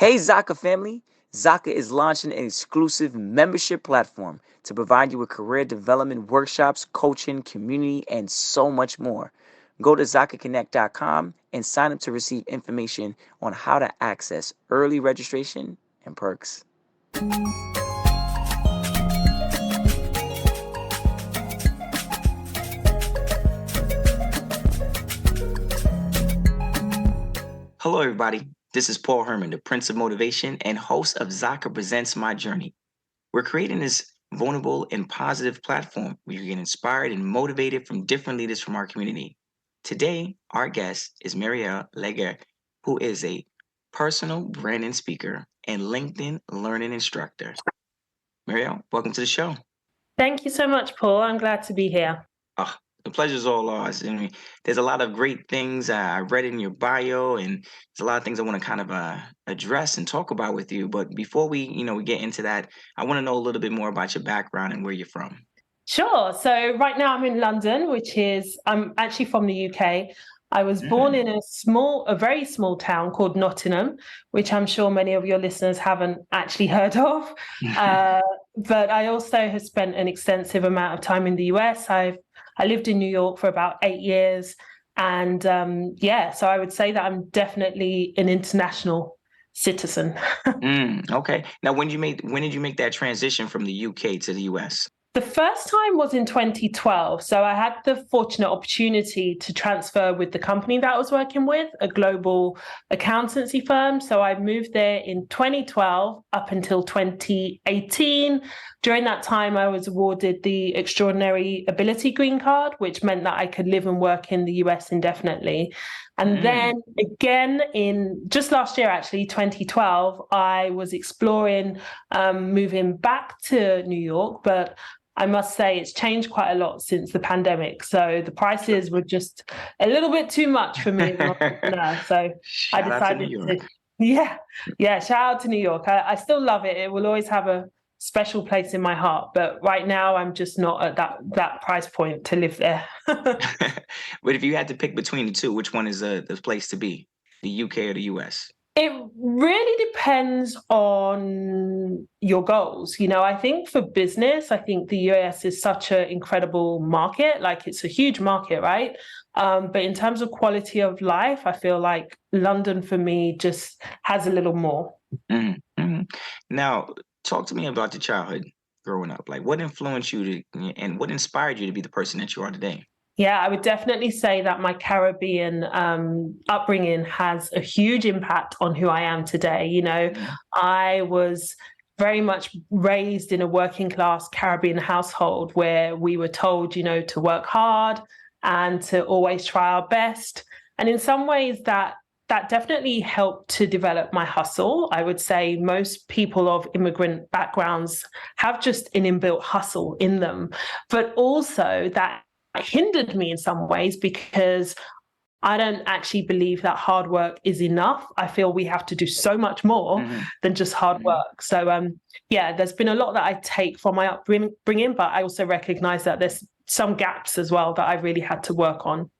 Hey, Zaka family! Zaka is launching an exclusive membership platform to provide you with career development workshops, coaching, community, and so much more. Go to ZakaConnect.com and sign up to receive information on how to access early registration and perks. Hello, everybody. This is Paul Herman, the Prince of Motivation and host of Zaka Presents My Journey. We're creating this vulnerable and positive platform where you get inspired and motivated from different leaders from our community. Today, our guest is Marielle Legair, who is a personal branding speaker and LinkedIn learning instructor. Marielle, welcome to the show. Thank you so much, Paul. I'm glad to be here. Oh, the pleasure's all ours. I mean, there's a lot of great things I read in your bio, and there's a lot of things I want to kind of address and talk about with you. But before we get into that, I want to know a little bit more about your background and where you're from. Sure. So right now I'm in London, I'm actually from the UK. I was born in a very small town called Nottingham, which I'm sure many of your listeners haven't actually heard of. But I also have spent an extensive amount of time in the US. I lived in New York for about 8 years. And so I would say that I'm definitely an international citizen. Okay. Now, when did you make that transition from the UK to the US? The first time was in 2012. So I had the fortunate opportunity to transfer with the company that I was working with, a global accountancy firm. So I moved there in 2012 up until 2018. During that time, I was awarded the Extraordinary Ability Green Card, which meant that I could live and work in the US indefinitely. And then again, in just last year, actually, 2012, I was exploring moving back to New York, but I must say it's changed quite a lot since the pandemic. So the prices were just a little bit too much for me as an entrepreneur. So I decided shout out to New York. I still love it. It will always have a special place in my heart. But right now I'm just not at that price point to live there. But if you had to pick between the two, which one is the place to be, the UK or the US? It really depends on your goals. I think for business, I think the US is such an incredible market. Like it's a huge market, right? But in terms of quality of life, I feel like London for me just has a little more. Now, talk to me about your childhood growing up. Like what influenced you and what inspired you to be the person that you are today? Yeah, I would definitely say that my Caribbean upbringing has a huge impact on who I am today. I was very much raised in a working class Caribbean household where we were told, to work hard and to always try our best. And in some ways that definitely helped to develop my hustle. I would say most people of immigrant backgrounds have just an inbuilt hustle in them, but also that hindered me in some ways because I don't actually believe that hard work is enough. I feel we have to do so much more than just hard work. So, there's been a lot that I take from my upbringing, but I also recognize that there's some gaps as well that I really had to work on.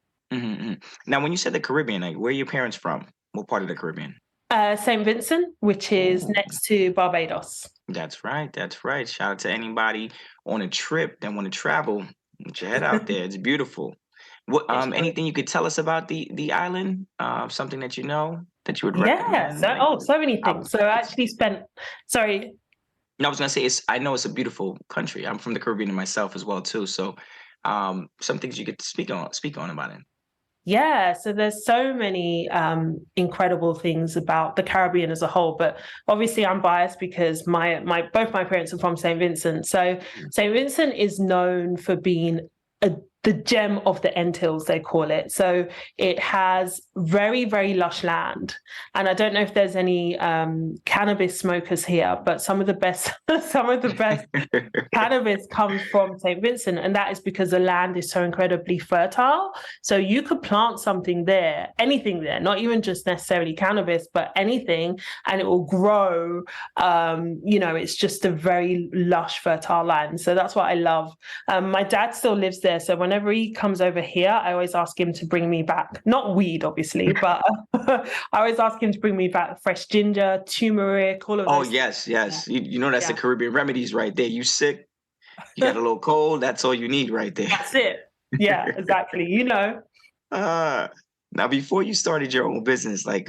Now, when you said the Caribbean, like, where are your parents from? What part of the Caribbean? St. Vincent, which is next to Barbados. That's right. Shout out to anybody on a trip that want to travel. Get your head out there. It's beautiful. What anything you could tell us about the island? Something that you know that you would recommend? So many things. So I actually sorry. No, I was gonna say I know it's a beautiful country. I'm from the Caribbean myself as well too. So some things you could speak on about it. Yeah, so there's so many incredible things about the Caribbean as a whole, but obviously I'm biased because both my parents are from St. Vincent. So St. Vincent is known for being the gem of the Antilles, they call it. So it has very, very lush land. And I don't know if there's any cannabis smokers here, but some of the best cannabis comes from St. Vincent. And that is because the land is so incredibly fertile. So you could plant something there, anything there, not even just necessarily cannabis, but anything, and it will grow. It's just a very lush, fertile land. So that's what I love. My dad still lives there. So when whenever he comes over here, I always ask him to bring me back, not weed, obviously, but I always ask him to bring me back fresh ginger, turmeric, all of Oh, those things. yes, yes. You know, that's the Yeah, Caribbean remedies right there. You sick, you got a little cold, that's all you need right there. that's it. Yeah, exactly. Uh, Now, before you started your own business, like,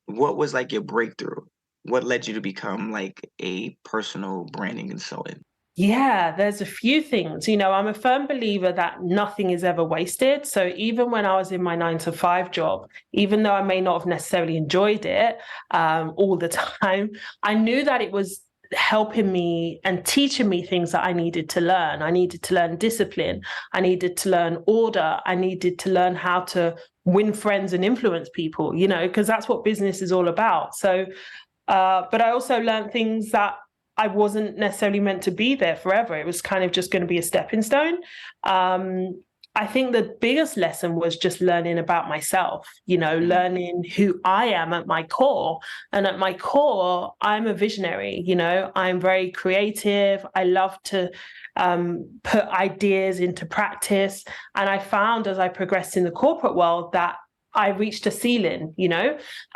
what was like your breakthrough? What led you to become like a personal branding consultant? Yeah, there's a few things. I'm a firm believer that nothing is ever wasted. So even when I was in my 9 to 5 job, even though I may not have necessarily enjoyed it all the time, I knew that it was helping me and teaching me things that I needed to learn. I needed to learn discipline. I needed to learn order. I needed to learn how to win friends and influence people, because that's what business is all about. So, but I also learned things that I wasn't necessarily meant to be there forever. It was kind of just going to be a stepping stone. I think the biggest lesson was just learning about myself, learning who I am at my core. And at my core, I'm a visionary, I'm very creative. I love to put ideas into practice. And I found as I progressed in the corporate world that I reached a ceiling,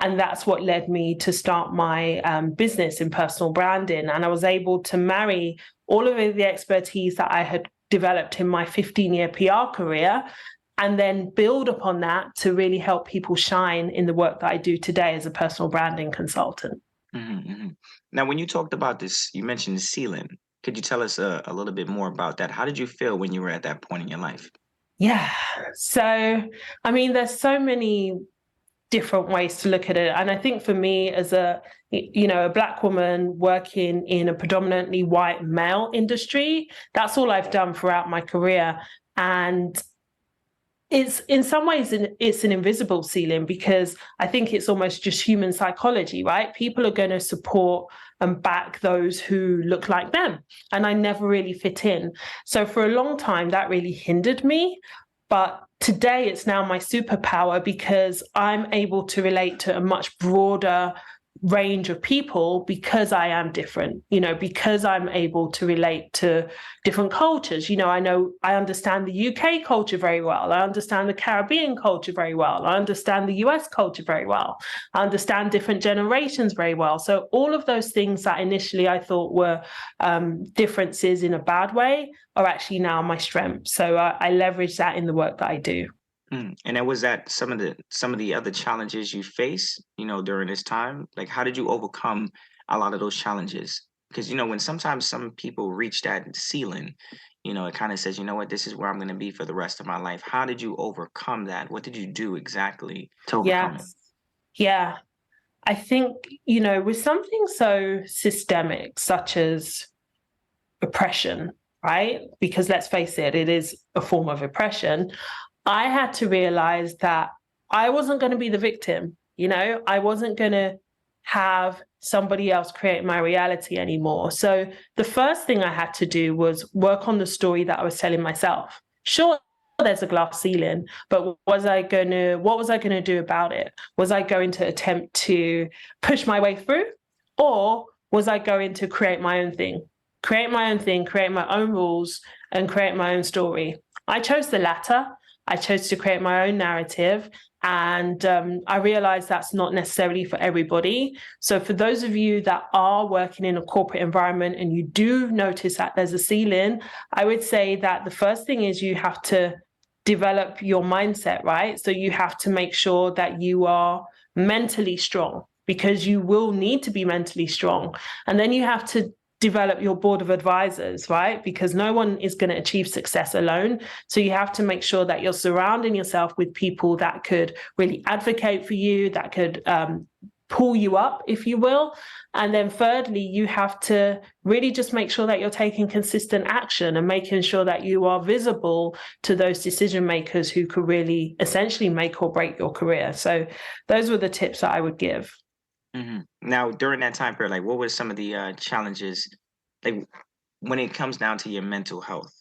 and that's what led me to start my business in personal branding. And I was able to marry all of the expertise that I had developed in my 15-year PR career and then build upon that to really help people shine in the work that I do today as a personal branding consultant. Mm-hmm. Now, when you talked about this, you mentioned the ceiling. Could you tell us a little bit more about that? How did you feel when you were at that point in your life? Yeah. So, there's so many different ways to look at it. And I think for me as a Black woman working in a predominantly white male industry, that's all I've done throughout my career. And it's in some ways it's an invisible ceiling because I think it's almost just human psychology, right? People are going to support and back those who look like them. And I never really fit in. So for a long time, that really hindered me. But today it's now my superpower because I'm able to relate to a much broader range of people because I am different, because I'm able to relate to different cultures. I understand the UK culture very well. I understand the Caribbean culture very well. I understand the US culture very well. I understand different generations very well. So all of those things that initially I thought were differences in a bad way are actually now my strength. So I leverage that in the work that I do. And then was that some of the other challenges you face, during this time? Like, how did you overcome a lot of those challenges? Because when sometimes some people reach that ceiling, it kind of says, you know what, this is where I'm going to be for the rest of my life. How did you overcome that? What did you do exactly to overcome it? Yes. Yeah. I think, with something so systemic, such as oppression, right? Because let's face it, it is a form of oppression. I had to realize that I wasn't going to be the victim. I wasn't going to have somebody else create my reality anymore. So the first thing I had to do was work on the story that I was telling myself. Sure, there's a glass ceiling, but what was I going to do about it? Was I going to attempt to push my way through, or was I going to create my own thing? Create my own thing, create my own rules, and create my own story. I chose the latter. I chose to create my own narrative. And I realized that's not necessarily for everybody. So for those of you that are working in a corporate environment and you do notice that there's a ceiling, I would say that the first thing is you have to develop your mindset, right? So you have to make sure that you are mentally strong because you will need to be mentally strong. And then you have to develop your board of advisors, right? Because no one is going to achieve success alone. So you have to make sure that you're surrounding yourself with people that could really advocate for you, that could pull you up, if you will. And then thirdly, you have to really just make sure that you're taking consistent action and making sure that you are visible to those decision makers who could really essentially make or break your career. So those were the tips that I would give. Now, during that time period, like, what were some of the challenges, like, when it comes down to your mental health?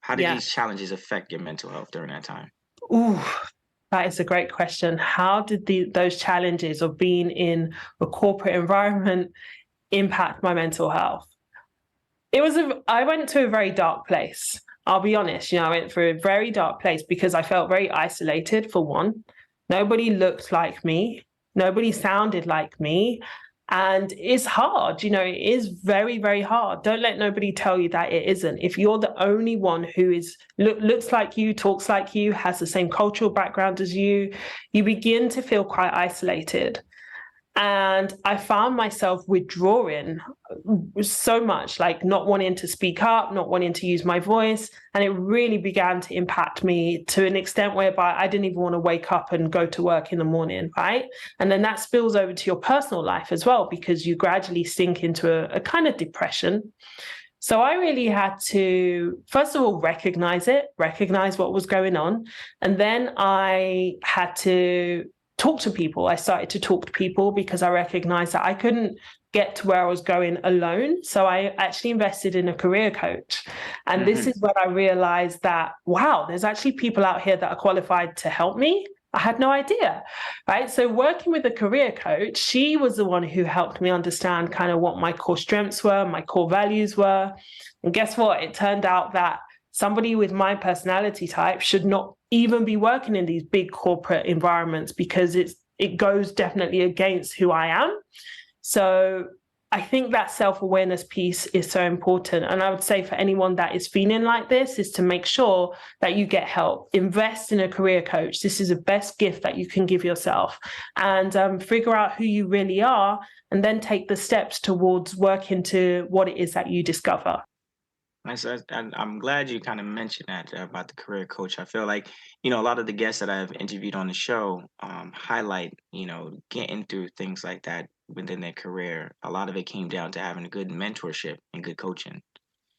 How did Yeah. these challenges affect your mental health during that time? Ooh, that is a great question. How did those challenges of being in a corporate environment impact my mental health? I went to a very dark place. I'll be honest, I went through a very dark place because I felt very isolated, for one. Nobody looked like me. Nobody sounded like me. And it's hard, it is very, very hard. Don't let nobody tell you that it isn't. If you're the only one who looks like you, talks like you, has the same cultural background as you begin to feel quite isolated. And I found myself withdrawing so much, like not wanting to speak up, not wanting to use my voice. And it really began to impact me to an extent whereby I didn't even want to wake up and go to work in the morning, right? And then that spills over to your personal life as well, because you gradually sink into a kind of depression. So I really had to, first of all, recognize what was going on. And then I had to talk to people. I started to talk to people because I recognized that I couldn't get to where I was going alone. So I actually invested in a career coach. And this is when I realized that, wow, there's actually people out here that are qualified to help me. I had no idea, right? So working with a career coach, she was the one who helped me understand kind of what my core strengths were, my core values were. And guess what? It turned out that somebody with my personality type should not even be working in these big corporate environments because it goes definitely against who I am. So I think that self-awareness piece is so important. And I would say for anyone that is feeling like this is to make sure that you get help. Invest in a career coach. This is the best gift that you can give yourself. And figure out who you really are and then take the steps towards working to what it is that you discover. I'm glad you kind of mentioned that about the career coach. I feel like, a lot of the guests that I've interviewed on the show highlight, getting through things like that within their career. A lot of it came down to having a good mentorship and good coaching.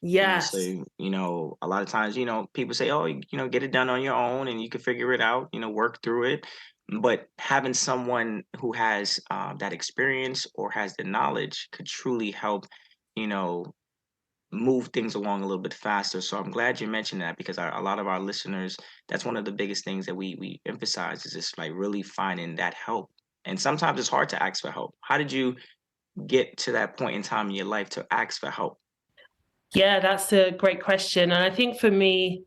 So, Yes. a lot of times, people say, oh, get it done on your own and you can figure it out, work through it. But having someone who has that experience or has the knowledge could truly help, you know, move things along a little bit faster. So I'm glad you mentioned that because a lot of our listeners, that's one of the biggest things that we emphasize is just like really finding that help. And sometimes it's hard to ask for help. How did you get to that point in time in your life to ask for help? Yeah, that's a great question. And I think for me,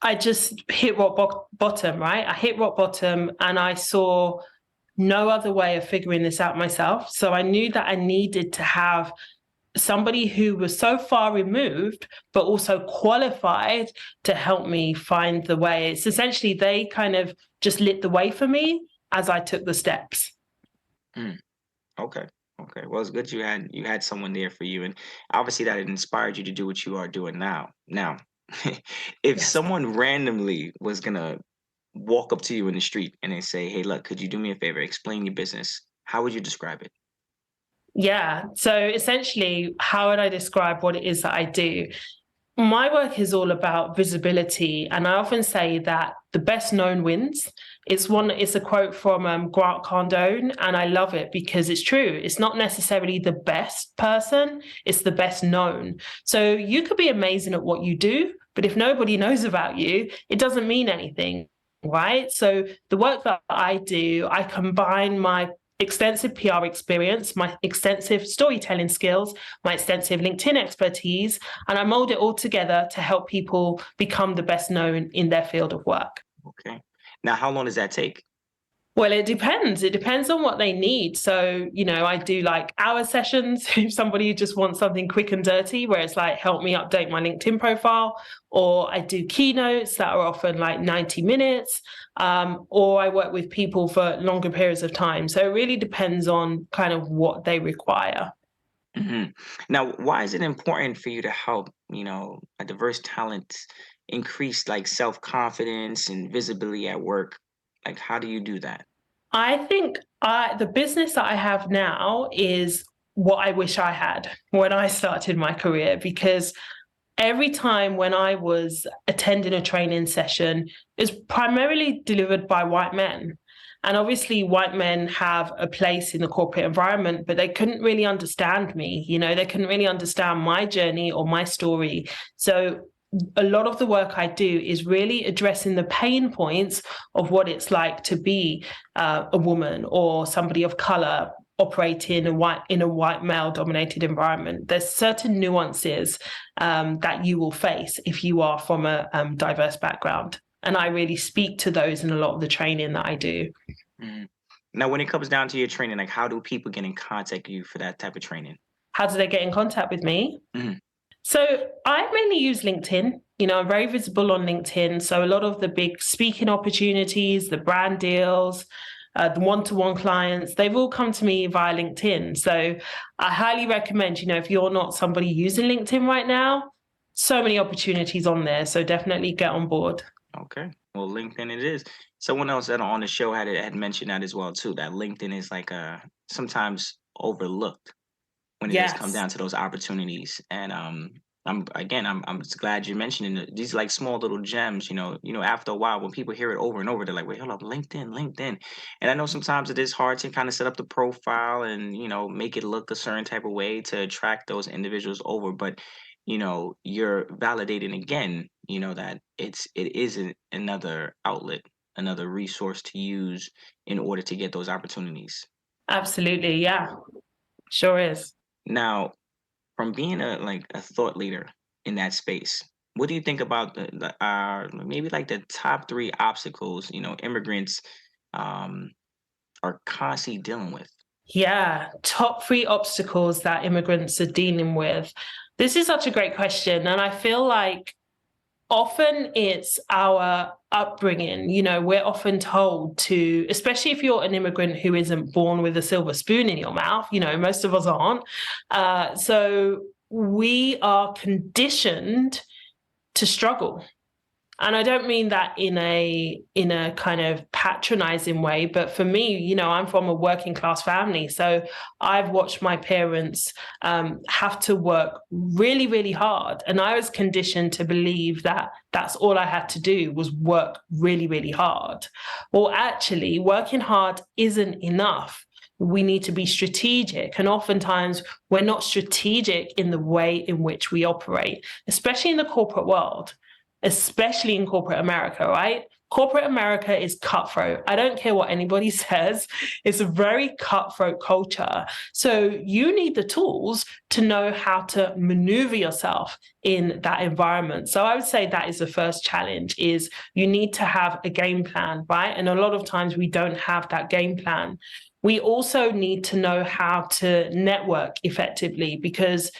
I just hit rock bottom, right? I hit rock bottom and I saw no other way of figuring this out myself. So I knew that I needed to have somebody who was so far removed, but also qualified to help me find the way. It's essentially they kind of just lit the way for me as I took the steps. Mm, okay. Okay. Well, it's good you had someone there for you, and obviously that inspired you to do what you are doing now. Now, if Yes. someone randomly was gonna walk up to you in the street and they say, "Hey, look, could you do me a favor? Explain your business." How would you describe it? Yeah. So essentially, how would I describe what it is that I do? My work is all about visibility, and I often say that the best known wins. It's a quote from Grant Cardone, and I love it because it's true. It's not necessarily the best person, it's the best known. So you could be amazing at what you do, but if nobody knows about you, it doesn't mean anything, right? So the work that I do, I combine my extensive PR experience, my extensive storytelling skills, my extensive LinkedIn expertise, and I mold it all together to help people become the best known in their field of work. Okay. Now, how long does that take? Well, it depends. It depends on what they need. So, I do like hour sessions if somebody just wants something quick and dirty, where it's like, help me update my LinkedIn profile. Or I do keynotes that are often like 90 minutes. Or I work with people for longer periods of time. So it really depends on kind of what they require. hmm Now, why is it important for you to help, a diverse talent increase like self-confidence and visibility at work? Like, how do you do that? I think the business that I have now is what I wish I had when I started my career, because every time when I was attending a training session, it's primarily delivered by white men. And obviously, white men have a place in the corporate environment, but they couldn't really understand me. They couldn't really understand my journey or my story. So a lot of the work I do is really addressing the pain points of what it's like to be a woman or somebody of color operating in a white male dominated environment. There's certain nuances that you will face if you are from a diverse background. And I really speak to those in a lot of the training that I do. Mhm. Now, when it comes down to your training, like how do people get in contact with you for that type of training? How do they get in contact with me? Mhm. So I mainly use LinkedIn. I'm very visible on LinkedIn. So a lot of the big speaking opportunities, the brand deals, the one-to-one clients, they've all come to me via LinkedIn. So I highly recommend, if you're not somebody using LinkedIn right now, so many opportunities on there. So definitely get on board. Okay. Well, LinkedIn it is. Someone else that on the show had mentioned that as well too. That LinkedIn is like sometimes overlooked when it does come Yes. down to those opportunities. And I'm just glad you're mentioning these like small little gems. After a while when people hear it over and over, they're like, wait, hold up, LinkedIn. And I know sometimes it is hard to kind of set up the profile and make it look a certain type of way to attract those individuals over, but you're validating again, that it is another outlet, another resource to use in order to get those opportunities. Absolutely. Yeah, sure is. Now, from being a thought leader in that space, what do you think about maybe like the top three obstacles immigrants um, are constantly dealing with? Yeah, top three obstacles that immigrants are dealing with. This is such a great question. And I feel like often it's our upbringing. We're often told to, especially if you're an immigrant who isn't born with a silver spoon in your mouth, most of us aren't. So we are conditioned to struggle. And I don't mean that in a kind of patronizing way, but for me, I'm from a working class family, so I've watched my parents have to work really, really hard, and I was conditioned to believe that that's all I had to do was work really, really hard. Well, actually, working hard isn't enough. We need to be strategic, and oftentimes we're not strategic in the way in which we operate, especially in the corporate world, especially in corporate America, right? Corporate America is cutthroat. I don't care what anybody says. It's a very cutthroat culture. So you need the tools to know how to maneuver yourself in that environment. So I would say that is the first challenge, is you need to have a game plan, right? And a lot of times we don't have that game plan. We also need to know how to network effectively, because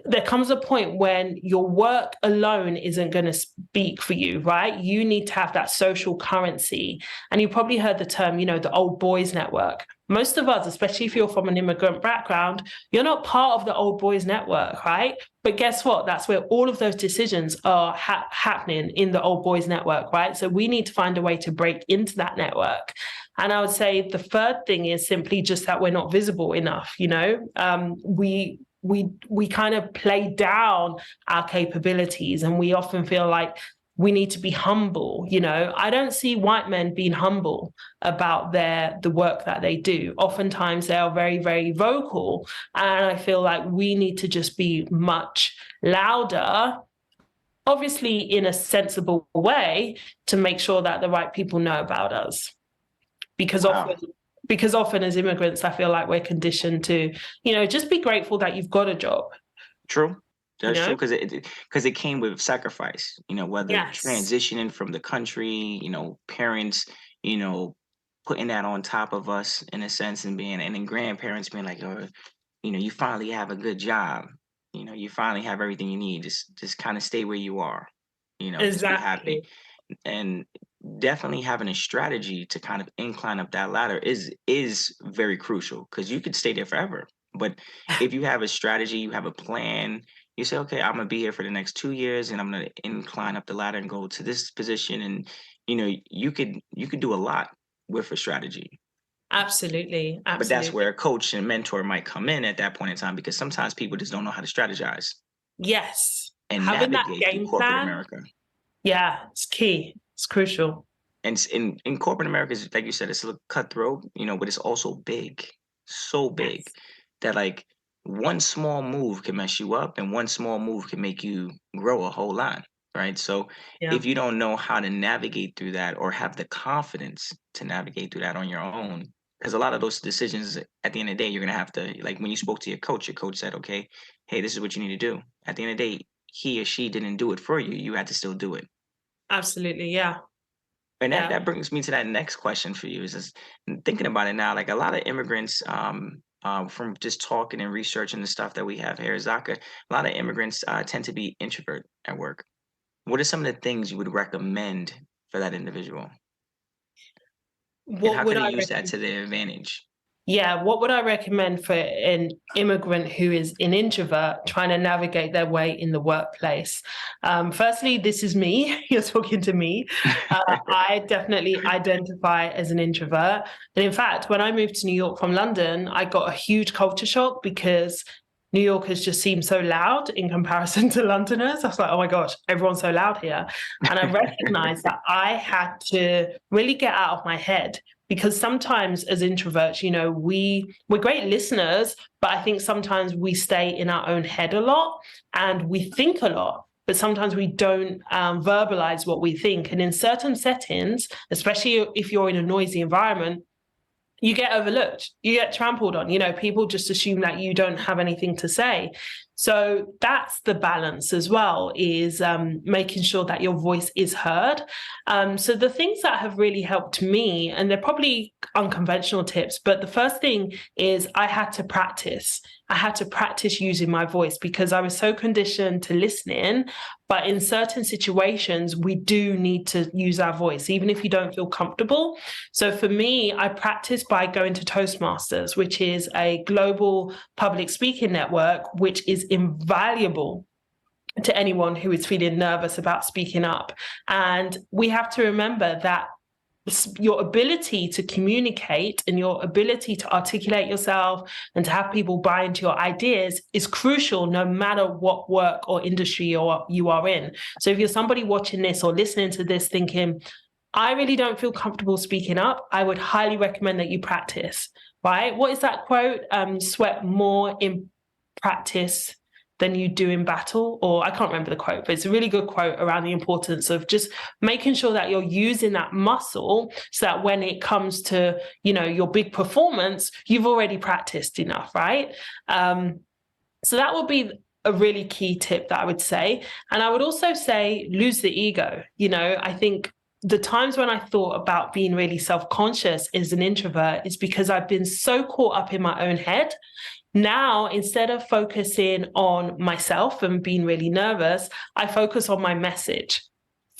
there comes a point when your work alone isn't going to speak for you, right? You need to have that social currency. And you probably heard the term, the old boys network. Most of us, especially if you're from an immigrant background, you're not part of the old boys network, right? But guess what? That's where all of those decisions are happening, in the old boys network, right? So we need to find a way to break into that network. And I would say the third thing is simply just that we're not visible enough. We kind of play down our capabilities, and we often feel like we need to be humble. I don't see white men being humble about the work that they do. Oftentimes they are very, very vocal, and I feel like we need to just be much louder, obviously in a sensible way, to make sure that the right people know about us. because Wow. often because often as immigrants, I feel like we're conditioned to, just be grateful that you've got a job, True. you That's true know? because it came with sacrifice. Whether Yes, transitioning from the country, parents, you know, putting that on top of us in a sense, and then grandparents being like, oh, you finally have a good job. You finally have everything you need. Just kind of stay where you are. Just be happy. exactly. And definitely having a strategy to kind of incline up that ladder is very crucial, because you could stay there forever. But if you have a strategy, you have a plan, you say, okay, I'm gonna be here for the next 2 years and I'm gonna incline up the ladder and go to this position. And you could do a lot with a strategy. Absolutely. But that's Absolutely. where a coach and mentor might come in at that point in time, because sometimes people just don't know how to strategize Yes. and Having that navigate through game corporate plan, America. yeah, it's key. It's crucial. And in corporate America, like you said, it's a little cutthroat, but it's also big, so big Yes. that like one small move can mess you up, and one small move can make you grow a whole lot, right? So Yeah. if you don't know how to navigate through that, or have the confidence to navigate through that on your own, Because a lot of those decisions at the end of the day, you're gonna have to, like when you spoke to your coach said, okay, hey, this is what you need to do. At the end of the day, he or she didn't do it for you. You had to still do it. Absolutely. Yeah. And that, Yeah. that brings me to that next question for you is just thinking about it now, like a lot of immigrants, from just talking and researching the stuff that we have here at Zaka, a lot of immigrants tend to be introvert at work. What are some of the things you would recommend for that individual? And What how would can they I use that recommend? to their advantage? Yeah, what would I recommend for an immigrant who is an introvert trying to navigate their way in the workplace? Firstly, this is me. You're talking to me. I definitely identify as an introvert. And in fact, when I moved to New York from London, I got a huge culture shock because New Yorkers just seem so loud in comparison to Londoners. I was like, oh my gosh, everyone's so loud here. And I recognized that I had to really get out of my head because sometimes as introverts, we're great listeners, but I think sometimes we stay in our own head a lot and we think a lot, but sometimes we don't verbalize what we think. And in certain settings, especially if you're in a noisy environment, you get overlooked, you get trampled on, people just assume that you don't have anything to say. So that's the balance as well, is making sure that your voice is heard. So the things that have really helped me, and they're probably unconventional tips, but the first thing is I had to practice. I had to practice using my voice because I was so conditioned to listening. But in certain situations, we do need to use our voice, even if you don't feel comfortable. So for me, I practice by going to Toastmasters, which is a global public speaking network, which is invaluable to anyone who is feeling nervous about speaking up. And we have to remember that your ability to communicate and your ability to articulate yourself and to have people buy into your ideas is crucial no matter what work or industry you are in. So if you're somebody watching this or listening to this thinking, I really don't feel comfortable speaking up, I would highly recommend that you practice, right? What is that quote? Sweat more in practice than you do in battle, or I can't remember the quote, but it's a really good quote around the importance of just making sure that you're using that muscle so that when it comes to, your big performance, you've already practiced enough, right? So that would be a really key tip that I would say. And I would also say lose the ego. I think the times when I thought about being really self-conscious as an introvert is because I've been so caught up in my own head. Now, instead of focusing on myself and being really nervous, I focus on my message.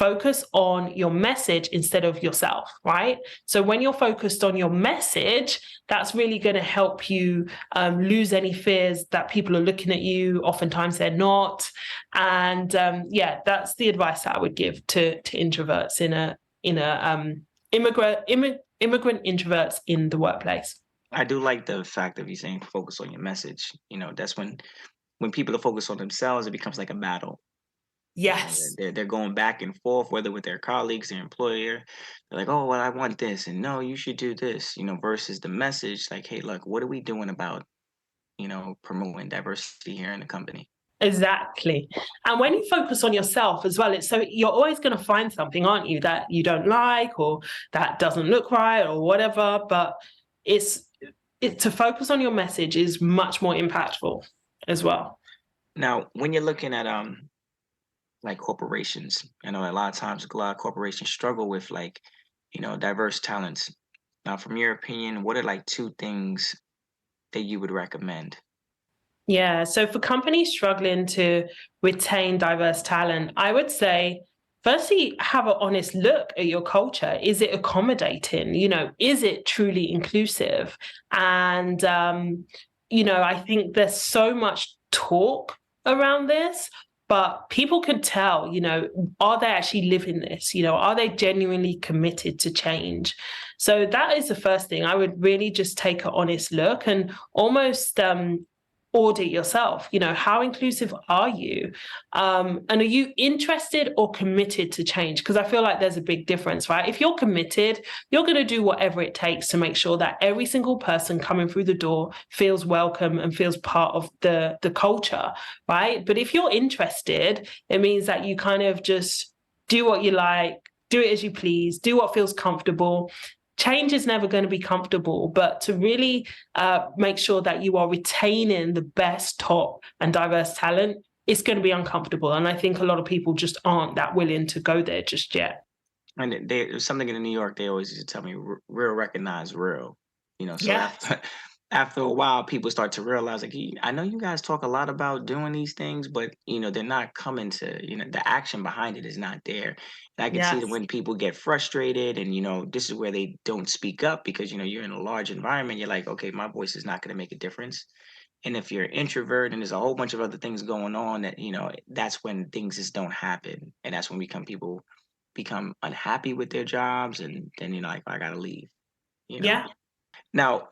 Focus on your message instead of yourself, right? So when you're focused on your message, that's really going to help you lose any fears that people are looking at you. Oftentimes they're not. And that's the advice that I would give to introverts immigrant introverts in the workplace. I do like the fact of you saying focus on your message. That's when people are focused on themselves, it becomes like a battle. Yes. They're going back and forth, whether with their colleagues, their employer. They're like, oh, well, I want this, and no, you should do this. Versus the message, like, hey, look, what are we doing about promoting diversity here in the company? Exactly. And when you focus on yourself as well, so you're always going to find something, aren't you, that you don't like or that doesn't look right or whatever. But to focus on your message is much more impactful as well. Now, when you're looking at like corporations, I know a lot of times a lot of corporations struggle with like, diverse talents. Now, from your opinion, what are like two things that you would recommend? Yeah. So for companies struggling to retain diverse talent, I would say, firstly, have an honest look at your culture. Is it accommodating? Is it truly inclusive? And, I think there's so much talk around this, but people can tell, are they actually living this? Are they genuinely committed to change? So that is the first thing. I would really just take an honest look and almost audit yourself. How inclusive are you? And are you interested or committed to change? Because I feel like there's a big difference, right? If you're committed, you're going to do whatever it takes to make sure that every single person coming through the door feels welcome and feels part of the culture, right? But if you're interested, it means that you kind of just do what you like, do it as you please, do what feels comfortable. change is never going to be comfortable, but to really make sure that you are retaining the best, top, and diverse talent, it's going to be uncomfortable. And I think a lot of people just aren't that willing to go there just yet. And there's something in New York they always used to tell me, real recognize real. So Yeah. after a while, people start to realize, like, I know you guys talk a lot about doing these things, but they're not coming to, the action behind it is not there. And I can see that Yes. when people get frustrated, and this is where they don't speak up because you're in a large environment. You're like, okay, my voice is not going to make a difference. And if you're an introvert and there's a whole bunch of other things going on, that that's when things just don't happen, and that's when people become unhappy with their jobs, and then like, I gotta leave. You know. Yeah. Now,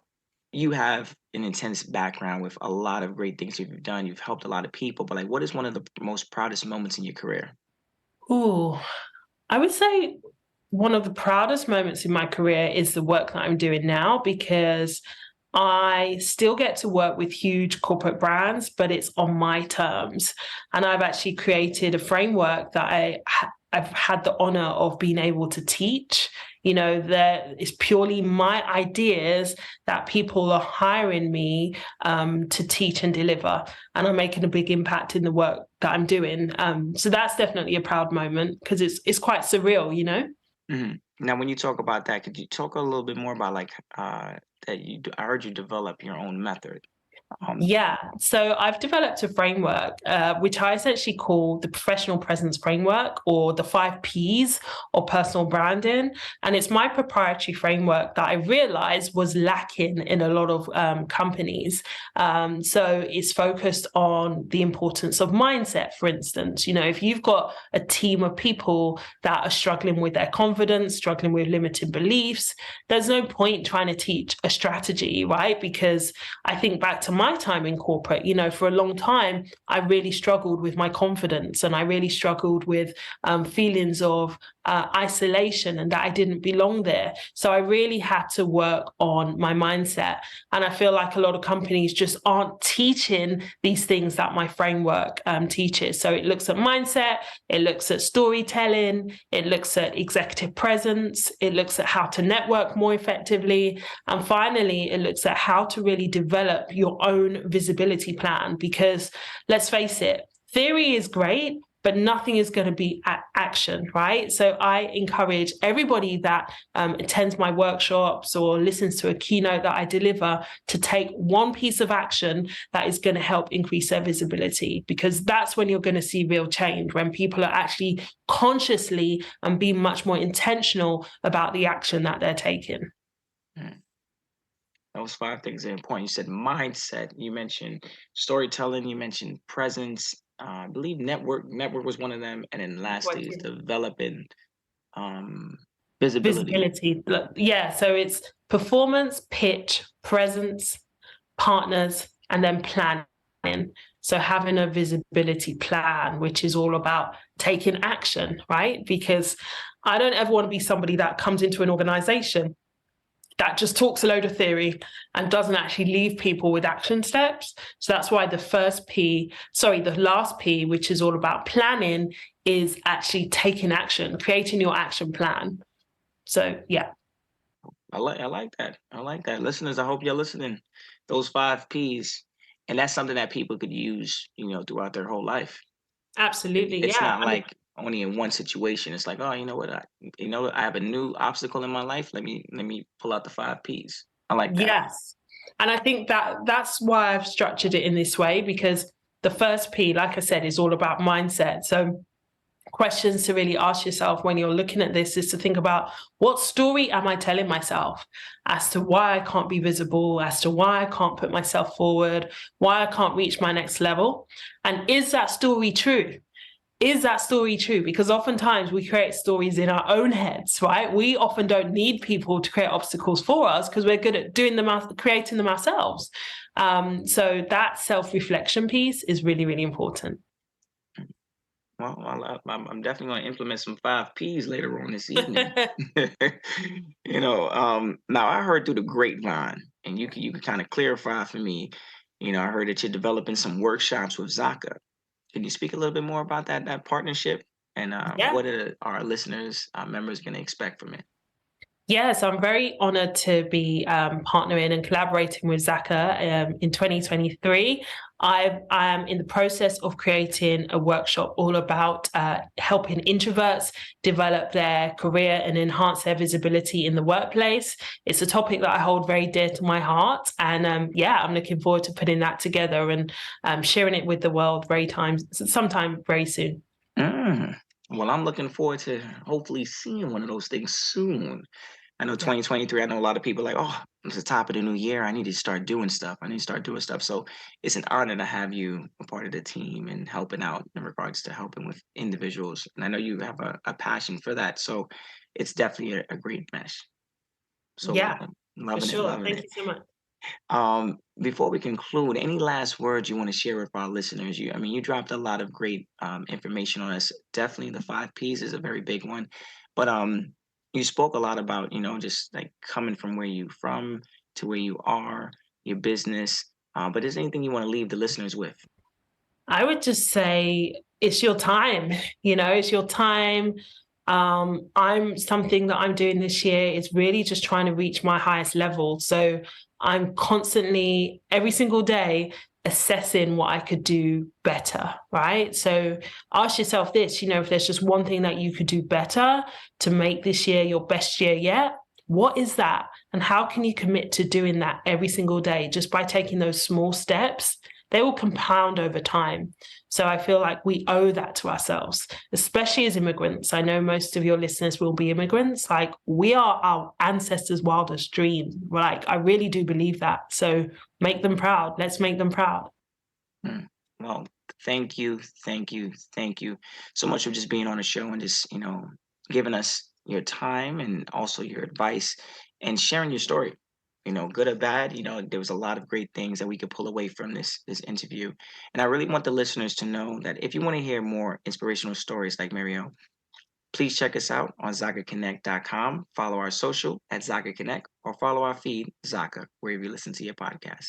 you have an intense background with a lot of great things you've done. You've helped a lot of people, but like, what is one of the most proudest moments in your career? Ooh, I would say one of the proudest moments in my career is the work that I'm doing now, because I still get to work with huge corporate brands, but it's on my terms. And I've actually created a framework that I've had the honor of being able to teach. That it's purely my ideas that people are hiring me to teach and deliver. And I'm making a big impact in the work that I'm doing. So that's definitely a proud moment, because it's quite surreal. Now, when you talk about that, could you talk a little bit more about, like, that I heard you develop your own method. Um, Yeah, so I've developed a framework, which I essentially call the Professional Presence Framework, or the 5 Ps of personal branding. And it's my proprietary framework that I realized was lacking in a lot of companies. So it's focused on the importance of mindset, for instance. If you've got a team of people that are struggling with their confidence, struggling with limiting beliefs, there's no point trying to teach a strategy, right? Because I think back to my time in corporate, for a long time, I really struggled with my confidence, and I really struggled with feelings of isolation, and that I didn't belong there. So I really had to work on my mindset. And I feel like a lot of companies just aren't teaching these things that my framework teaches. So it looks at mindset, it looks at storytelling, it looks at executive presence, it looks at how to network more effectively. And finally, it looks at how to really develop your own visibility plan. Because let's face it, theory is great, but nothing is going to be action, right? So I encourage everybody that attends my workshops or listens to a keynote that I deliver to take one piece of action that is going to help increase their visibility, because that's when you're going to see real change, when people are actually consciously and being much more intentional about the action that they're taking. mm, those 5 things are important. You said mindset. You mentioned storytelling. You mentioned presence. I believe network. Network was one of them, and then lastly is developing um, visibility. Visibility. Yeah, so it's performance, pitch, presence, partners, and then planning. So having a visibility plan, which is all about taking action, right? Because I don't ever want to be somebody that comes into an organization that just talks a load of theory and doesn't actually leave people with action steps. So that's why the last P, which is all about planning, is actually taking action, creating your action plan. So yeah. I like that. I like that. Listeners, I hope you're listening. Those 5 Ps. And that's something that people could use, throughout their whole life. Absolutely, It's yeah. not like only in one situation. It's like, oh, you know what? I have a new obstacle in my life. Let me pull out the 5 Ps. I like that. Yes. And I think that's why I've structured it in this way, because the first P, like I said, is all about mindset. So questions to really ask yourself when you're looking at this is to think about, what story am I telling myself as to why I can't be visible, as to why I can't put myself forward, why I can't reach my next level? And is that story true? Is that story true? Because oftentimes we create stories in our own heads, right? We often don't need people to create obstacles for us because we're good at doing them, creating them ourselves. So that self-reflection piece is really, really important. Well, I'm definitely going to implement some 5 Ps later on this evening. Now I heard through the grapevine, and you can kind of clarify for me. I heard that you're developing some workshops with Zaka. Can you speak a little bit more about that partnership, and Yeah. what are our listeners, our members, going to expect from it? Yes, I'm very honored to be partnering and collaborating with Zaka in 2023. I am in the process of creating a workshop all about helping introverts develop their career and enhance their visibility in the workplace. It's a topic that I hold very dear to my heart. And I'm looking forward to putting that together and sharing it with the world sometime very soon. Mm. Well, I'm looking forward to hopefully seeing one of those things soon. I know Yeah. 2023, I know a lot of people like, oh, it's the top of the new year. I need to start doing stuff. I need to start doing stuff. So it's an honor to have you a part of the team and helping out in regards to helping with individuals. And I know you have a passion for that. So it's definitely a great mesh. So Yeah, for loving it, sure. loving Thank it. you so much. Before we conclude, any last words you want to share with our listeners? I mean, you dropped a lot of great information on us. Definitely, the 5 Ps is a very big one, but you spoke a lot about just like coming from where you from to where you are, your business. But is there anything you want to leave the listeners with? I would just say it's your time. It's your time. I'm something that I'm doing this year is really just trying to reach my highest level. So I'm constantly, every single day, assessing what I could do better, right? So ask yourself this, if there's just one thing that you could do better to make this year your best year yet, what is that? And how can you commit to doing that every single day just by taking those small steps? They will compound over time. So I feel like we owe that to ourselves, especially as immigrants. I know most of your listeners will be immigrants. Like, we are our ancestors' wildest dreams. Like, I really do believe that. So make them proud. Let's make them proud. Hmm. Well, thank you, thank you, thank you so much for just being on the show and just giving us your time and also your advice and sharing your story. Good or bad, there was a lot of great things that we could pull away from this interview. And I really want the listeners to know that if you want to hear more inspirational stories like Marielle, please check us out on ZakaConnect.com. Follow our social at Zaka Connect or follow our feed, Zaka, wherever you listen to your podcast.